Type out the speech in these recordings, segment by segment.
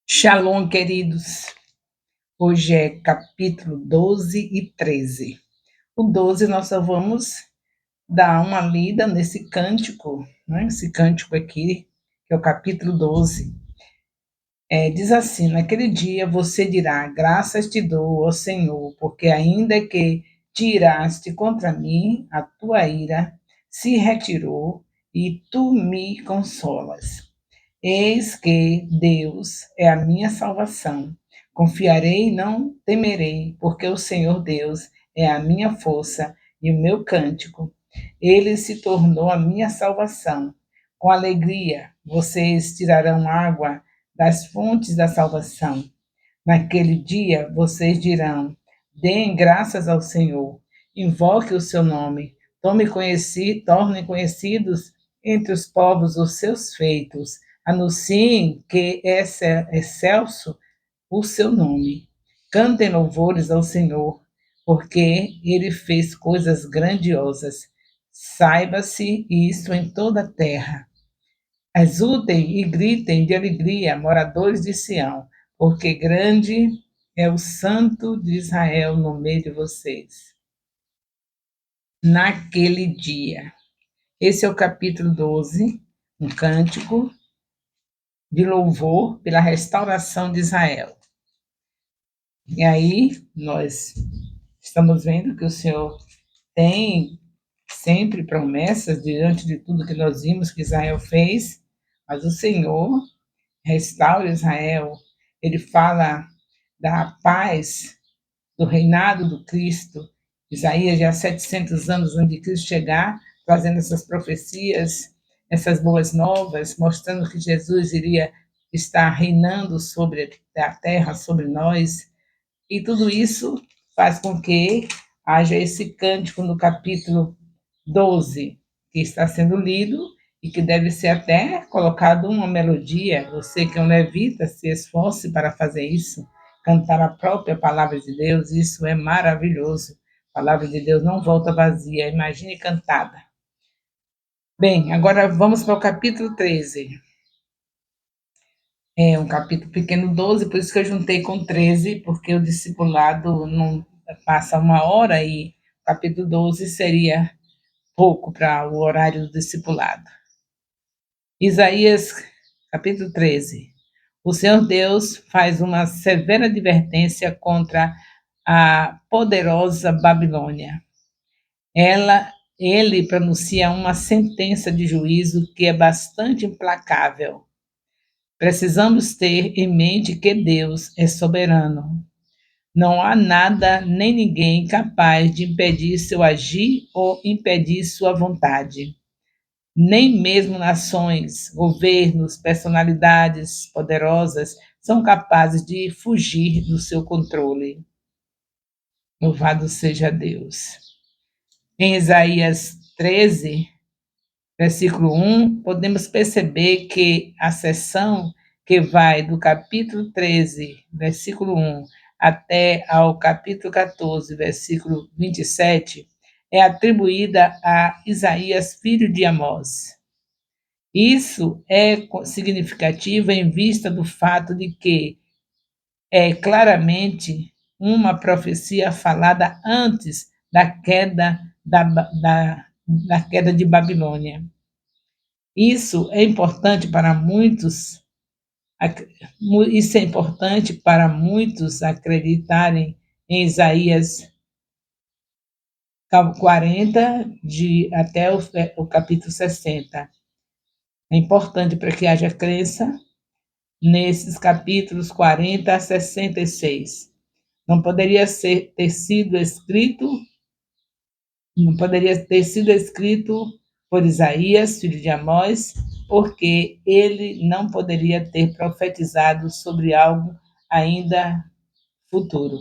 Shalom, queridos. Hoje é capítulo 12 e 13. O 12 nós só vamos dar uma lida nesse cântico, né? Esse cântico aqui, que é o capítulo 12. Diz assim: naquele dia você dirá, graças te dou, ó Senhor, porque ainda que tiraste contra mim, a tua ira se retirou e tu me consolas. Eis que Deus é a minha salvação. Confiarei e não temerei, porque o Senhor Deus é a minha força e o meu cântico. Ele se tornou a minha salvação. Com alegria vocês tirarão água das fontes da salvação. Naquele dia vocês dirão: deem graças ao Senhor, invoque o seu nome, tornem conhecidos entre os povos os seus feitos, anunciem que é excelso o seu nome. Cantem louvores ao Senhor, porque ele fez coisas grandiosas. Saiba-se isso em toda a terra. Exultem e gritem de alegria, moradores de Sião, porque grande é o Santo de Israel no meio de vocês. Naquele dia. Esse é o capítulo 12, um cântico de louvor pela restauração de Israel. E aí nós estamos vendo que o Senhor tem sempre promessas diante de tudo que nós vimos que Israel fez, mas o Senhor restaura Israel. Ele fala da paz do reinado do Cristo. Isaías, já há 700 anos antes de Cristo chegar, trazendo essas profecias, essas boas novas, mostrando que Jesus iria estar reinando sobre a terra, sobre nós. E tudo isso faz com que haja esse cântico no capítulo 12, que está sendo lido e que deve ser até colocado uma melodia. Você que é um levita, se esforce para fazer isso, cantar a própria palavra de Deus, isso é maravilhoso. A palavra de Deus não volta vazia, imagine cantada. Bem, agora vamos para o capítulo 13. É um capítulo pequeno, 12, por isso que eu juntei com 13, porque o discipulado não passa uma hora e o capítulo 12 seria pouco para o horário do discipulado. Isaías, capítulo 13. O Senhor Deus faz uma severa advertência contra a poderosa Babilônia. Ele pronuncia uma sentença de juízo que é bastante implacável. Precisamos ter em mente que Deus é soberano. Não há nada nem ninguém capaz de impedir seu agir ou impedir sua vontade. Nem mesmo nações, governos, personalidades poderosas são capazes de fugir do seu controle. Louvado seja Deus. Em Isaías 13, versículo 1, podemos perceber que a seção que vai do capítulo 13, versículo 1, até ao capítulo 14, versículo 27, é atribuída a Isaías, filho de Amós. Isso é significativo em vista do fato de que é claramente uma profecia falada antes da queda da queda de Babilônia. Isso é importante para muitos acreditarem em Isaías 40 até o capítulo 60. É importante para que haja crença nesses capítulos 40 a 66. Não poderia ter sido escrito por Isaías, filho de Amós, porque ele não poderia ter profetizado sobre algo ainda futuro.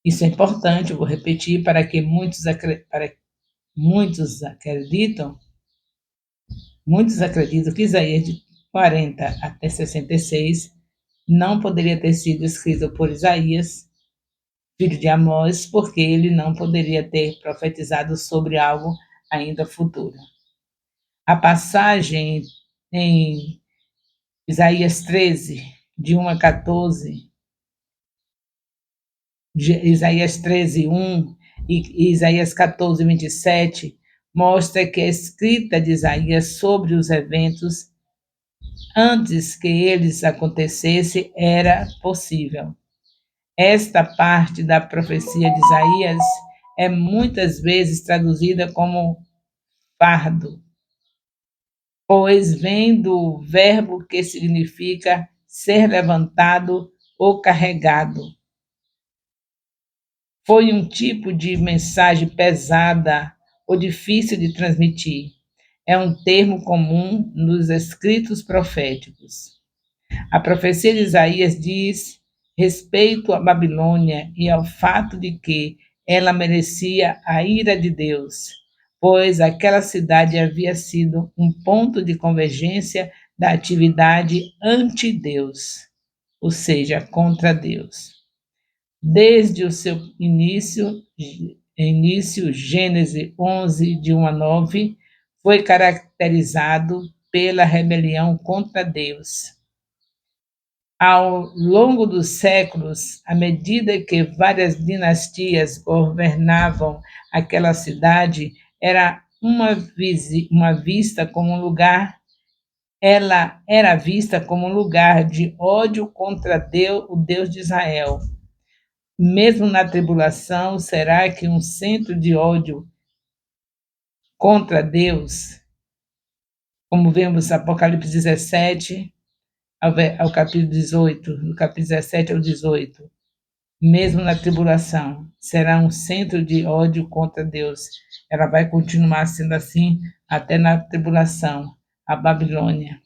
Isso é importante, eu vou repetir, para que muitos acreditam que Isaías de 40 até 66 não poderia ter sido escrito por Isaías, filho de Amós, porque ele não poderia ter profetizado sobre algo ainda futuro. A passagem em Isaías 13, de 1 a 14, Isaías 13, 1 e Isaías 14, 27, mostra que a escrita de Isaías sobre os eventos antes que eles acontecessem era possível. Esta parte da profecia de Isaías é muitas vezes traduzida como fardo, pois vem do verbo que significa ser levantado ou carregado. Foi um tipo de mensagem pesada ou difícil de transmitir. É um termo comum nos escritos proféticos. A profecia de Isaías diz respeito à Babilônia e ao fato de que ela merecia a ira de Deus, pois aquela cidade havia sido um ponto de convergência da atividade anti-Deus, ou seja, contra Deus. Desde o seu início, Gênesis 11, de 1 a 9, foi caracterizado pela rebelião contra Deus. Ao longo dos séculos, à medida que várias dinastias governavam aquela cidade, era uma vista como um lugar, ela era vista como um lugar de ódio contra Deus, o Deus de Israel. Mesmo na tribulação, será que um centro de ódio contra Deus, como vemos Apocalipse 17, ao capítulo 18, do capítulo 17 ao 18, mesmo na tribulação, será um centro de ódio contra Deus. Ela vai continuar sendo assim até na tribulação, a Babilônia.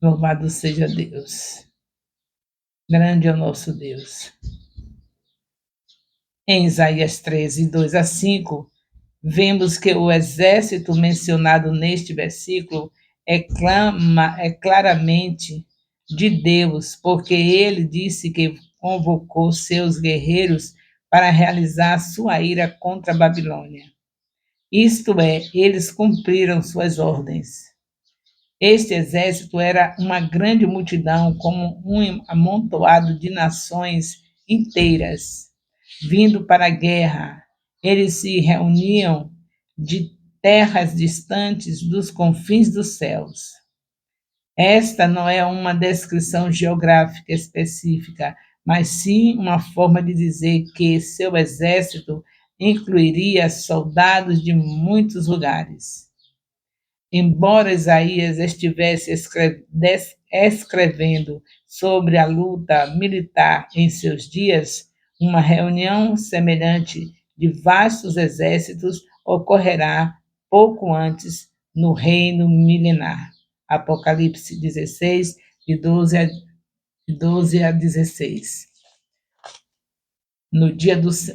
Louvado seja Deus. Grande é o nosso Deus. Em Isaías 13, 2 a 5, vemos que o exército mencionado neste versículo é claramente de Deus, porque ele disse que convocou seus guerreiros para realizar sua ira contra a Babilônia. Isto é, eles cumpriram suas ordens. Este exército era uma grande multidão, como um amontoado de nações inteiras, vindo para a guerra. Eles se reuniam de terras distantes dos confins dos céus. Esta não é uma descrição geográfica específica, mas sim uma forma de dizer que seu exército incluiria soldados de muitos lugares. Embora Isaías estivesse escrevendo sobre a luta militar em seus dias, uma reunião semelhante de vastos exércitos ocorrerá pouco antes no reino milenar. Apocalipse 16, de 12 a 16.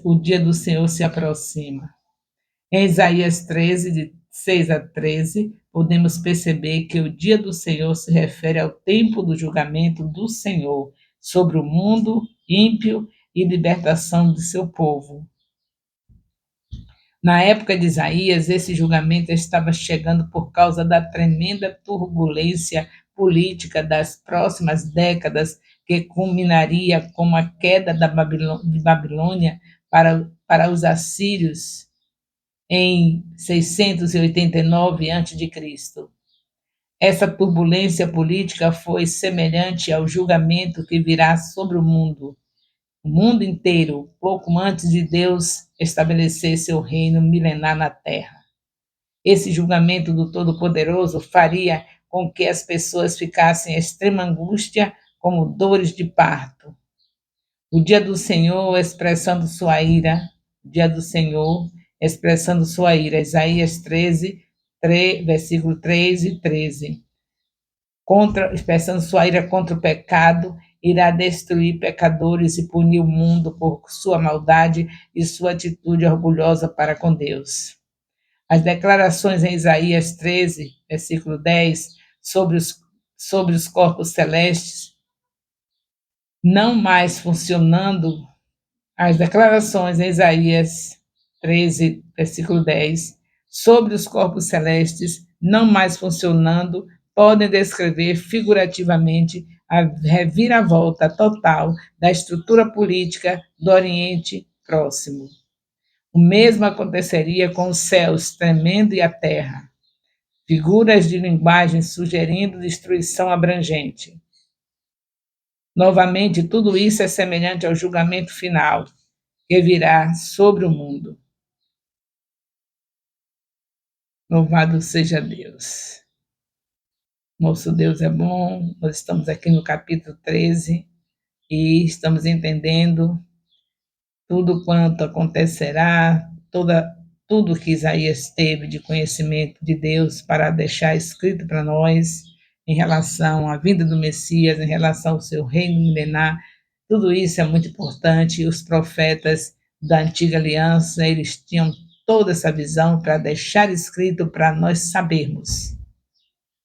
O dia do Senhor se aproxima. Em Isaías 13, de 6 a 13, podemos perceber que o dia do Senhor se refere ao tempo do julgamento do Senhor sobre o mundo ímpio e libertação de seu povo. Na época de Isaías, esse julgamento estava chegando por causa da tremenda turbulência política das próximas décadas, que culminaria com a queda de Babilônia para os assírios em 689 a.C. Essa turbulência política foi semelhante ao julgamento que virá sobre o mundo inteiro, pouco antes de Deus estabelecer seu reino milenar na terra. Esse julgamento do Todo-Poderoso faria com que as pessoas ficassem em extrema angústia, como dores de parto. O dia do Senhor expressando sua ira, o dia do Senhor expressando sua ira, Isaías 13, versículo 3 e 13. Expressando sua ira contra o pecado, irá destruir pecadores e punir o mundo por sua maldade e sua atitude orgulhosa para com Deus. As declarações em Isaías 13, versículo 10, sobre os corpos celestes, não mais funcionando, as declarações em Isaías 13, versículo 10, sobre os corpos celestes, não mais funcionando, podem descrever figurativamente a reviravolta total da estrutura política do Oriente Próximo. O mesmo aconteceria com os céus tremendo e a terra, figuras de linguagem sugerindo destruição abrangente. Novamente, tudo isso é semelhante ao julgamento final que virá sobre o mundo. Louvado seja Deus. Nosso Deus é bom, nós estamos aqui no capítulo 13 e estamos entendendo tudo quanto acontecerá, tudo que Isaías teve de conhecimento de Deus para deixar escrito para nós em relação à vinda do Messias, em relação ao seu reino milenar. Tudo isso é muito importante. Os profetas da antiga aliança, eles tinham toda essa visão para deixar escrito para nós sabermos.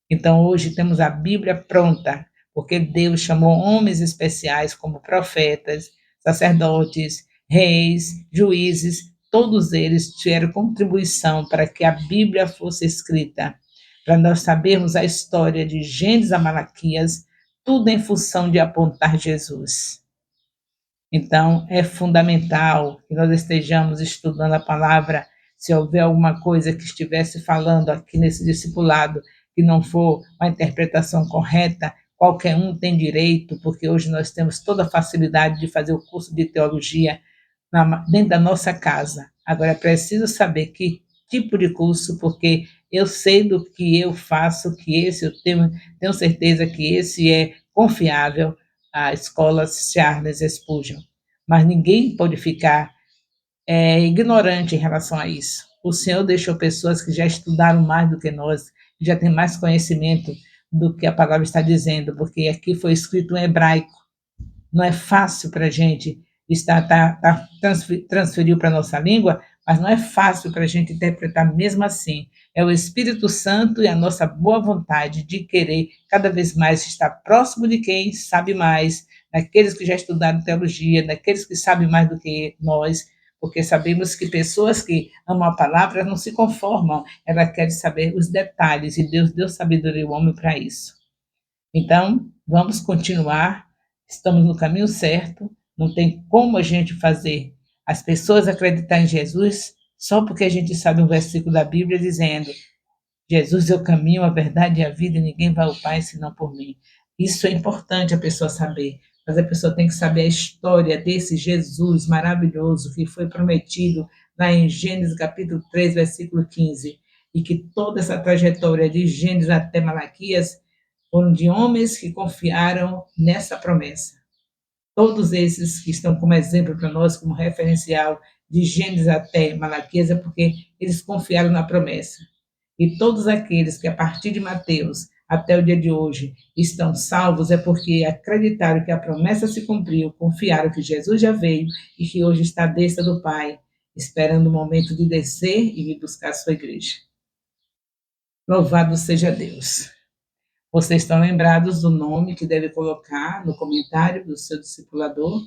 Então, hoje temos a Bíblia pronta, porque Deus chamou homens especiais como profetas, sacerdotes, reis, juízes, todos eles tiveram contribuição para que a Bíblia fosse escrita, para nós sabermos a história de Gênesis a Malaquias, tudo em função de apontar Jesus. Então, é fundamental que nós estejamos estudando a palavra. Se houver alguma coisa que estivesse falando aqui nesse discipulado que não for uma interpretação correta, qualquer um tem direito, porque hoje nós temos toda a facilidade de fazer o curso de teologia dentro da nossa casa. Agora, é preciso saber que tipo de curso, porque eu sei do que eu faço, que esse eu tenho certeza que esse é confiável, a escola Charles Spurgeon. Mas ninguém pode ficar ignorante em relação a isso. O Senhor deixou pessoas que já estudaram mais do que nós, que já têm mais conhecimento do que a palavra está dizendo, porque aqui foi escrito em hebraico. Não é fácil para a gente transferir para a nossa língua, mas não é fácil para a gente interpretar mesmo assim. É o Espírito Santo e a nossa boa vontade de querer cada vez mais estar próximo de quem sabe mais, daqueles que já estudaram teologia, daqueles que sabem mais do que nós, porque sabemos que pessoas que amam a palavra não se conformam, elas querem saber os detalhes, e Deus deu sabedoria ao homem para isso. Então, vamos continuar, estamos no caminho certo, não tem como a gente fazer as pessoas acreditar em Jesus só porque a gente sabe um versículo da Bíblia dizendo: Jesus é o caminho, a verdade e a vida, e ninguém vai ao Pai senão por mim. Isso é importante a pessoa saber, mas a pessoa tem que saber a história desse Jesus maravilhoso que foi prometido lá em Gênesis capítulo 3, versículo 15, e que toda essa trajetória de Gênesis até Malaquias foram de homens que confiaram nessa promessa. Todos esses que estão como exemplo para nós, como referencial de Gênesis até Malaquias, é porque eles confiaram na promessa. E todos aqueles que, a partir de Mateus até o dia de hoje, estão salvos, é porque acreditaram que a promessa se cumpriu, confiaram que Jesus já veio e que hoje está à destra do Pai, esperando o momento de descer e vir buscar a sua igreja. Louvado seja Deus. Vocês estão lembrados do nome que deve colocar no comentário do seu discipulador?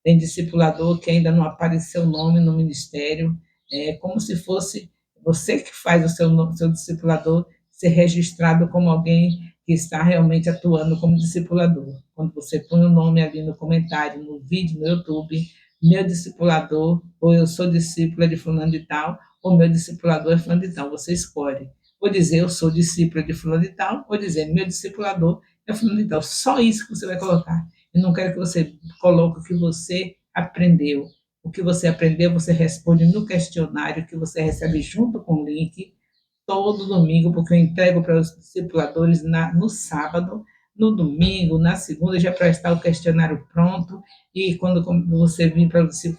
Tem discipulador que ainda não apareceu o nome no ministério, é como se fosse você que faz o seu discipulador ser registrado como alguém que está realmente atuando como discipulador. Quando você põe o nome ali no comentário, no vídeo, no YouTube, meu discipulador, ou eu sou discípula de fulano de tal, ou meu discipulador é fulano de tal, você escolhe. Ou dizer eu sou discípula de fulano de tal, ou dizer meu discipulador é fulano de tal. Só isso que você vai colocar. Eu não quero que você coloque o que você aprendeu. O que você aprendeu, você responde no questionário que você recebe junto com o link todo domingo, porque eu entrego para os discipuladores no sábado, no domingo, na segunda, já para estar o questionário pronto, e quando você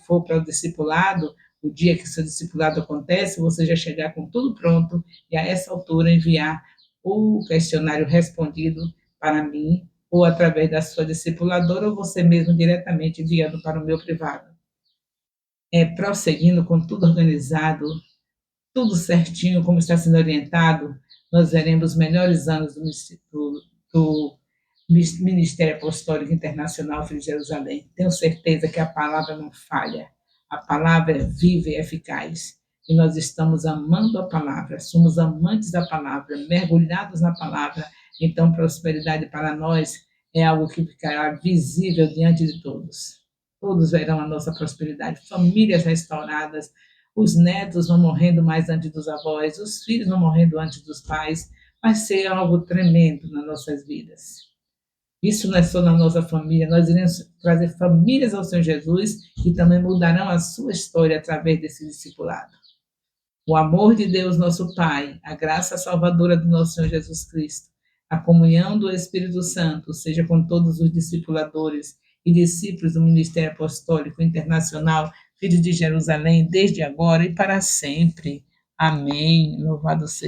for para o discipulado, o dia que o seu discipulado acontece, você já chegar com tudo pronto, e a essa altura enviar o questionário respondido para mim, ou através da sua discipuladora, ou você mesmo diretamente enviando para o meu privado. Prosseguindo com tudo organizado, tudo certinho, como está sendo orientado, nós veremos os melhores anos do Ministério Apostólico Internacional Filho de Jerusalém. Tenho certeza que a palavra não falha. A palavra é viva e eficaz. e nós estamos amando a palavra, somos amantes da palavra, mergulhados na palavra, então prosperidade para nós é algo que ficará visível diante de todos. Todos verão a nossa prosperidade, famílias restauradas, os netos não morrendo mais antes dos avós, os filhos não morrendo antes dos pais, vai ser algo tremendo nas nossas vidas. Isso não é só na nossa família, nós iremos trazer famílias ao Senhor Jesus e também mudarão a sua história através desse discipulado. O amor de Deus, nosso Pai, a graça salvadora do nosso Senhor Jesus Cristo, a comunhão do Espírito Santo, seja com todos os discipuladores e discípulos do Ministério Apostólico Internacional, Filho de Jerusalém, desde agora e para sempre. Amém. Louvado seja